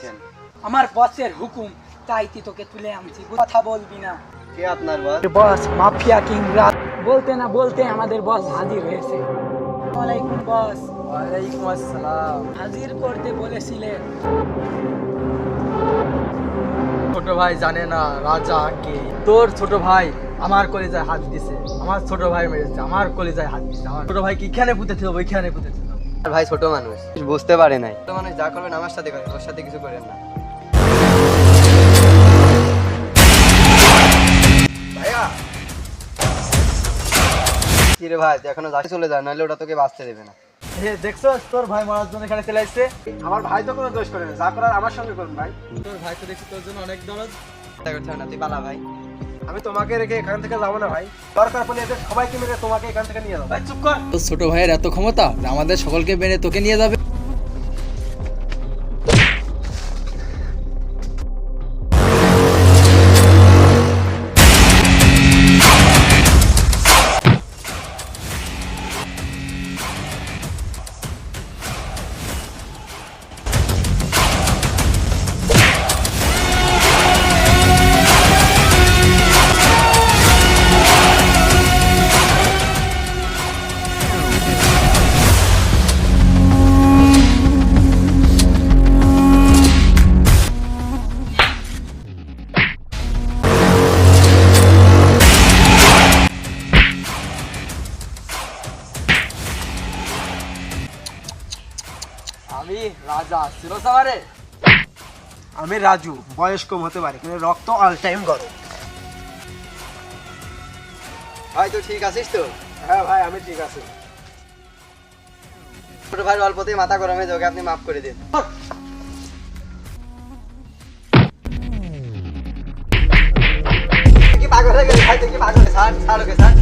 আনছেন? আমার বসের হুকুম, তাই তোকে তুলে আনছি। কথা বলবি না। কে আপনার বস? বস মাফিয়া কিং রাজ। বলতে না বলতে আমাদের বস হাজির হয়েছে। ওয়ালাইকুম বস। ওয়ালাইকুম আসসালাম। হাজির করতে বলেছিলেন। ছোট ভাই জানে না রাজা কে। তোর ছোট ভাই আমার কলিজায় হাত দিছে, আমার ছোট ভাই মেরেছে, আমার কলিজায় হাত দিছে। আমার ছোট ভাই কি এখানে পুঁতেছিল, ওইখানে পুঁতেছিল। আর ভাই ছোট মানুষ, বুঝতে পারে নাই। ছোট মানুষ যা করবেন আমার সাথে করেন, ওর সাথে কিছু করেন না। ভাইয়া কি রে ভাই, তুই এখনো যাকে চলে যায়, নাহলে ওটা তোকে বাঁচতে দেবে না। দেখছস তোর ভাই মরার জন্য এখানে চলে আসছে। আমার ভাই তো কোনো দোষ করে না, যা করার আমার সঙ্গে করুন ভাই। তোর ভাই তো দেখছি তোর জন্য অনেক দরদ। চিন্তা করতে হবে না, তুই পালা ভাই। আমি তোমাকে রেখে এখান থেকে যাবো না ভাই। দরকার পড়লে এদের সবাইকে মেরে তোমাকে এখান থেকে নিয়ে যাবো। ভাই চুপ কর। তোর ছোট ভাইয়ের এত ক্ষমতা যে আমাদের সকলকে মেরে তোকে নিয়ে যাবে। আমি রাজা সিরোসাবারে। আমি রাজু, বয়স কম হতে পারে কিন্তু রক্ত অল টাইম গরম। ভাই তুই ঠিক আছিস তো? হ্যাঁ ভাই আমি ঠিক আছি। ছোট ভাইয়ের অল্পতেই মাথা গরম হয়ে যাবে, আপনি মাফ করে দিন। তুই কি পাগল হয়ে গেলি ভাই? তুই কি পাগল? ছাড় ছাড় ওকে ছাড়।